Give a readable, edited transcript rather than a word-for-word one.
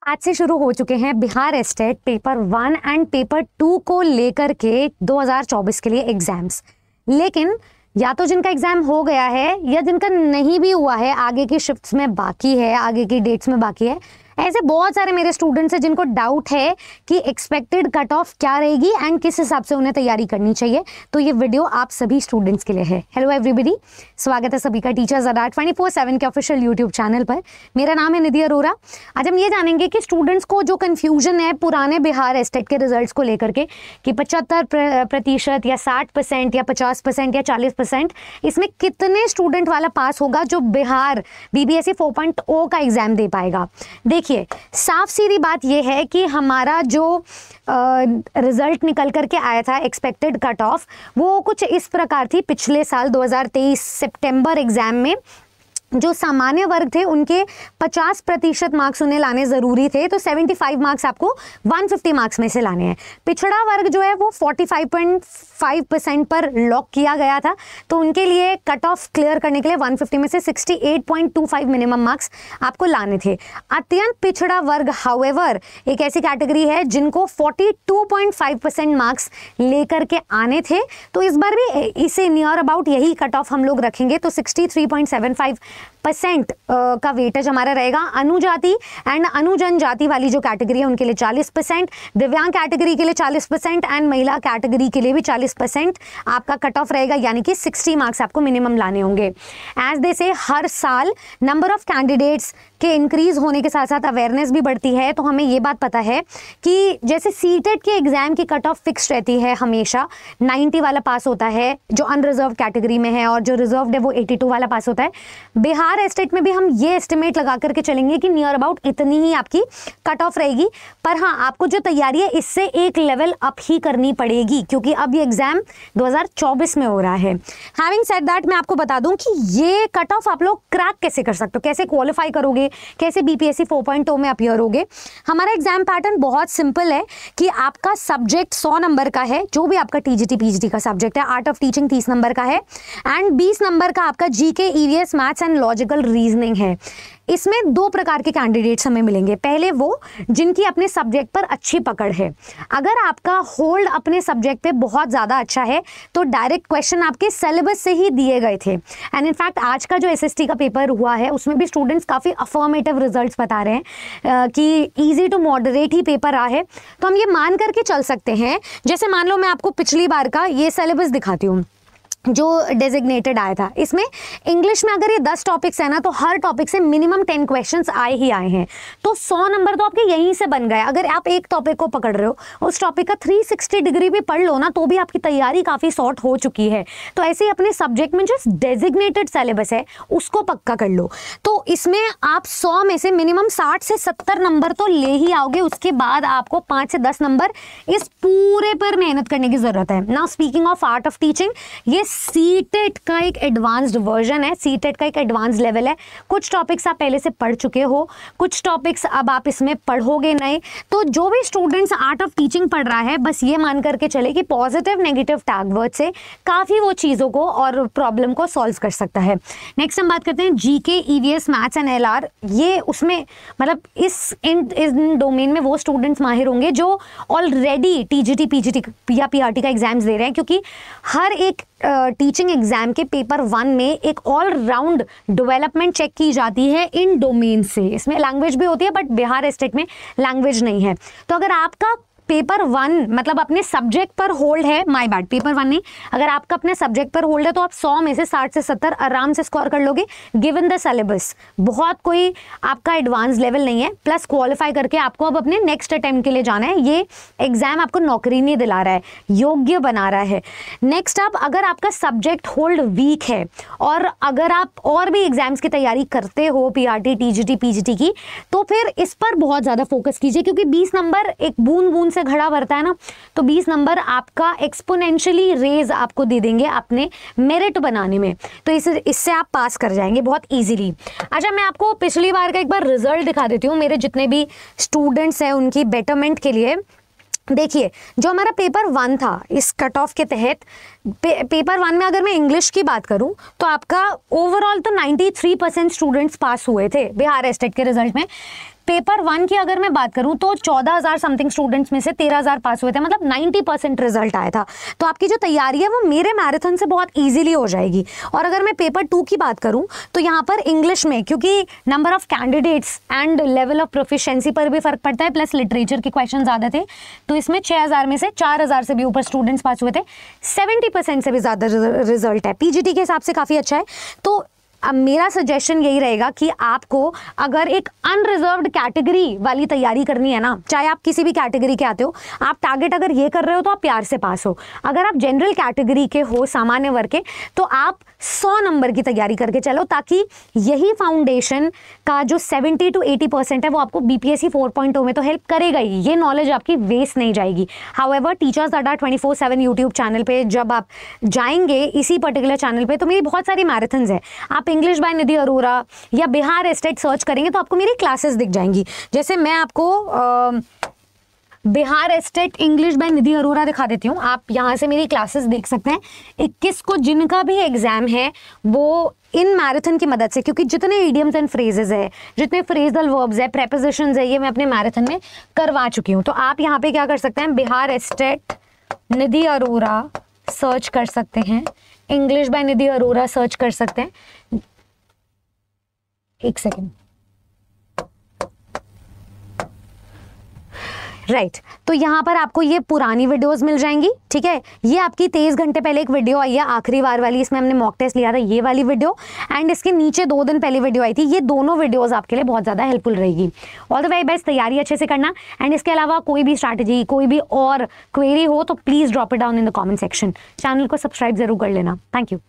आज से शुरू हो चुके हैं Bihar estate paper 1 and paper 2 को लेकर के 2024 के लिए एग्जाम्स। लेकिन या तो जिनका एग्जाम हो गया है या जिनका नहीं भी हुआ है, आगे की शिफ्ट्स में बाकी है, आगे की डेट्स में बाकी है, ऐसे बहुत सारे मेरे स्टूडेंट्स हैं जिनको डाउट है कि एक्सपेक्टेड कट ऑफ क्या रहेगी एंड किस हिसाब से उन्हें तैयारी करनी चाहिए। तो ये वीडियो आप सभी स्टूडेंट्स के लिए है। हेलो एवरीबॉडी, स्वागत है सभी का टीचर्स अड्डा 24/7 के ऑफिशियल यूट्यूब चैनल पर। मेरा नाम है निधि अरोरा। आज हम ये जानेंगे कि स्टूडेंट्स को जो कन्फ्यूजन है पुराने बिहार एस्टेट के रिजल्ट्स को लेकर के कि 75% या 60% या 50% या 40%, इसमें कितने स्टूडेंट वाला पास होगा जो बिहार BBSE 4.0 का एग्जाम दे पाएगा। देखिए, साफ सीधी बात यह है कि हमारा जो रिजल्ट निकल करके आया था एक्सपेक्टेड कट ऑफ, वो कुछ इस प्रकार थी। पिछले साल 2023 सितंबर एग्जाम में जो सामान्य वर्ग थे उनके 50% मार्क्स उन्हें लाने ज़रूरी थे, तो 75 मार्क्स आपको 150 मार्क्स में से लाने हैं। पिछड़ा वर्ग जो है वो 45.5% पर लॉक किया गया था, तो उनके लिए कट ऑफ क्लियर करने के लिए 150 में से 68.25 मिनिमम मार्क्स आपको लाने थे। अत्यंत पिछड़ा वर्ग हाउएवर एक ऐसी कैटेगरी है जिनको 42.5% मार्क्स लेकर के आने थे, तो इस बार भी इसे नियर अबाउट यही कट ऑफ हम लोग रखेंगे, तो 63.75% का वेटेज हमारा रहेगा। अनुजाति एंड अनुजन जाति वाली जो कैटेगरी है उनके लिए 40%, दिव्यांग कैटेगरी के लिए 40% एंड महिला कैटेगरी के लिए भी 40% आपका कट ऑफ रहेगा, यानी कि 60 मार्क्स आपको मिनिमम लाने होंगे। एज दे से हर साल नंबर ऑफ कैंडिडेट्स के इंक्रीज होने के साथ साथ अवेयरनेस भी बढ़ती है, तो हमें ये बात पता है कि जैसे सीटेट के एग्जाम की कट ऑफ फिक्स रहती है, हमेशा 90 वाला पास होता है जो अनरिजर्व कैटेगरी में है, और जो रिजर्व्ड है वो 82 वाला पास होता है। बिहार एस्टेट में भी हम ये एस्टिमेट लगा करके चलेंगे कि नियर अबाउट इतनी ही आपकी कट ऑफ रहेगी। पर हाँ, आपको जो तैयारी है इससे एक लेवल अप ही करनी पड़ेगी, क्योंकि अब ये एग्जाम 2024 में हो रहा है। हैविंग सेड दैट, मैं आपको बता दूं कि ये कट ऑफ आप लोग क्रैक कैसे कर सकते हो, कैसे क्वालिफाई करोगे, कैसे BPSE 4.0 में अपीयर होगे। हमारा एग्जाम पैटर्न बहुत सिंपल है कि आपका सब्जेक्ट 100 नंबर का है, जो भी आपका TGT PGT का सब्जेक्ट है। आर्ट ऑफ टीचिंग 30 नंबर का है एंड 20 नंबर का आपका GK EVS maths and logical reasoning है। इसमें दो प्रकार के कैंडिडेट्स हमें मिलेंगे। पहले वो जिनकी अपने सब्जेक्ट पर अच्छी पकड़ है। अगर आपका होल्ड अपने सब्जेक्ट पे बहुत ज़्यादा अच्छा है तो डायरेक्ट क्वेश्चन आपके सिलेबस से ही दिए गए थे। एंड इनफैक्ट आज का जो SST का पेपर हुआ है उसमें भी स्टूडेंट्स काफ़ी अफर्मेटिव रिजल्ट्स बता रहे हैं कि ईजी टू मॉडरेट ही पेपर रहा है। तो हम ये मान करके चल सकते हैं, जैसे मान लो मैं आपको पिछली बार का ये सिलेबस दिखाती हूँ जो डेजिग्नेटेड आया था। इसमें इंग्लिश में अगर ये 10 टॉपिक्स है ना, तो हर टॉपिक से मिनिमम 10 क्वेश्चंस आए ही आए हैं, तो 100 नंबर तो आपके यहीं से बन गए। अगर आप एक टॉपिक को पकड़ रहे हो, उस टॉपिक का 360 डिग्री भी पढ़ लो ना, तो भी आपकी तैयारी काफ़ी सॉर्ट हो चुकी है। तो ऐसे ही अपने सब्जेक्ट में जो डेजिग्नेटेड सिलेबस है उसको पक्का कर लो, तो इसमें आप 100 में से मिनिमम 60 से 70 नंबर तो ले ही आओगे। उसके बाद आपको 5 से 10 नंबर इस पूरे पर मेहनत करने की ज़रूरत है। Now speaking of art of teaching, ये सीटेट का एक एडवांस्ड वर्जन है, सीटेट का एक एडवांस लेवल है। कुछ टॉपिक्स आप पहले से पढ़ चुके हो, कुछ टॉपिक्स अब आप इसमें पढ़ोगे नए। तो जो भी स्टूडेंट्स आर्ट ऑफ टीचिंग पढ़ रहा है, बस ये मान करके चले कि पॉजिटिव नेगेटिव टैग वर्ड से काफ़ी वो चीज़ों को और प्रॉब्लम को सॉल्व कर सकता है। नेक्स्ट हम बात करते हैं GK EVS maths and LR। ये उसमें मतलब इस डोमेन में वो स्टूडेंट्स माहिर होंगे जो ऑलरेडी TGT PGT या PRT का एग्जाम्स दे रहे हैं, क्योंकि हर एक टीचिंग एग्जाम के पेपर 1 में एक ऑल राउंड डेवलपमेंट चेक की जाती है इन डोमेन से। इसमें लैंग्वेज भी होती है, बट बिहार एस्टेट में लैंग्वेज नहीं है। तो अगर आपका पेपर 1 मतलब अपने सब्जेक्ट पर होल्ड है, माय बैड, पेपर 1 नहीं, अगर आपका अपने सब्जेक्ट पर होल्ड है तो आप 100 में से 60 से 70 आराम से स्कोर कर लोगे गिवन द सिलेबस। बहुत कोई आपका एडवांस लेवल नहीं है, प्लस क्वालिफाई करके आपको अब अपने नेक्स्ट अटेम्प्ट के लिए जाना है। ये एग्जाम आपको नौकरी नहीं दिला रहा है, योग्य बना रहा है। नेक्स्ट आप, अगर आपका सब्जेक्ट होल्ड वीक है और अगर आप और भी एग्जाम्स की तैयारी करते हो PRT TGT PGT की, तो फिर इस पर बहुत ज़्यादा फोकस कीजिए, क्योंकि 20 नंबर एक बूंद बूंद से घड़ा भरता है ना, तो 20 नंबर आपका एक्सपोनेंशियली रेज आपको दे देंगे अपने मेरिट बनाने में। तो इससे आप पास कर जाएंगे बहुत इजीली। अच्छा, मैं आपको पिछली बार का एक बार रिजल्ट दिखा देती हूँ, मेरे जितने भी स्टूडेंट्स हैं उनकी बेटरमेंट के लिए। देखिए, जो हमारा पेपर 1 था इस कट ऑफ के तहत, पेपर 1 में अगर मैं इंग्लिश की बात करूं तो आपका ओवरऑल तो 93% स्टूडेंट्स पास हुए थे बिहार एस्टेट के रिजल्ट में। पेपर 1 की अगर मैं बात करूं तो 14,000 समथिंग स्टूडेंट्स में से 13,000 पास हुए थे, मतलब 90% रिजल्ट आया था। तो आपकी जो तैयारी है वो मेरे मैराथन से बहुत इजीली हो जाएगी। और अगर मैं पेपर 2 की बात करूं तो यहाँ पर इंग्लिश में, क्योंकि number of candidates and level of proficiency पर भी फर्क पड़ता है, प्लस लिटरेचर के क्वेश्चन ज़्यादा थे, तो इसमें 6,000 में से 4,000 से भी ऊपर स्टूडेंट्स पास हुए थे। 70% से भी ज़्यादा रिजल्ट है, पीजीटी के हिसाब से काफ़ी अच्छा है। तो अब मेरा सजेशन यही रहेगा कि आपको अगर एक अनरिजर्व्ड कैटेगरी वाली तैयारी करनी है ना, चाहे आप किसी भी कैटेगरी के आते हो, आप टारगेट अगर ये कर रहे हो तो आप प्यार से पास हो। अगर आप जनरल कैटेगरी के हो, सामान्य वर्ग के, तो आप 100 नंबर की तैयारी करके चलो, ताकि यही फाउंडेशन का जो 70 to 80% है वो आपको बीपीएससी 4.0 में तो हेल्प करेगा ही। ये नॉलेज आपकी वेस्ट नहीं जाएगी। हाउएवर टीचर्स अड्डा 24/7 यूट्यूब चैनल पे जब आप जाएंगे, इसी पर्टिकुलर चैनल पे, तो मेरी बहुत सारी मैराथन्स है। आप इंग्लिश बाय निधि अरोरा या बिहार एस्टेट सर्च करेंगे तो आपको मेरी क्लासेस दिख जाएंगी। जैसे मैं आपको बिहार एस्टेट इंग्लिश बाय निधि अरोरा दिखा देती हूँ, आप यहाँ से मेरी क्लासेस देख सकते हैं। 21 को जिनका भी एग्जाम है वो इन मैराथन की मदद से, क्योंकि जितने इडियम्स एंड फ्रेजेस है, जितने फ्रेजल वर्ब्स है, प्रेपोजिशंस है, ये मैं अपने मैराथन में करवा चुकी हूँ। तो आप यहाँ पे क्या कर सकते हैं, बिहार एस्टेट निधि अरोरा सर्च कर सकते हैं, English by Nidhi Arora search कर सकते हैं। एक सेकेंड, राइट तो यहाँ पर आपको ये पुरानी वीडियोस मिल जाएंगी, ठीक है। ये आपकी 23 घंटे पहले एक वीडियो आई है, आखिरी बार वाली, इसमें हमने मॉक टेस्ट लिया था, ये वाली वीडियो, एंड इसके नीचे 2 दिन पहले वीडियो आई थी। ये दोनों वीडियोस आपके लिए बहुत ज़्यादा हेल्पफुल रहेगी। ऑल द वेरी बेस्ट, तैयारी अच्छे से करना। एंड इसके अलावा कोई भी स्ट्रैटेजी, कोई भी और क्वेरी हो तो please drop it down in the comment section. Channel को सब्सक्राइब जरूर कर लेना। Thank you.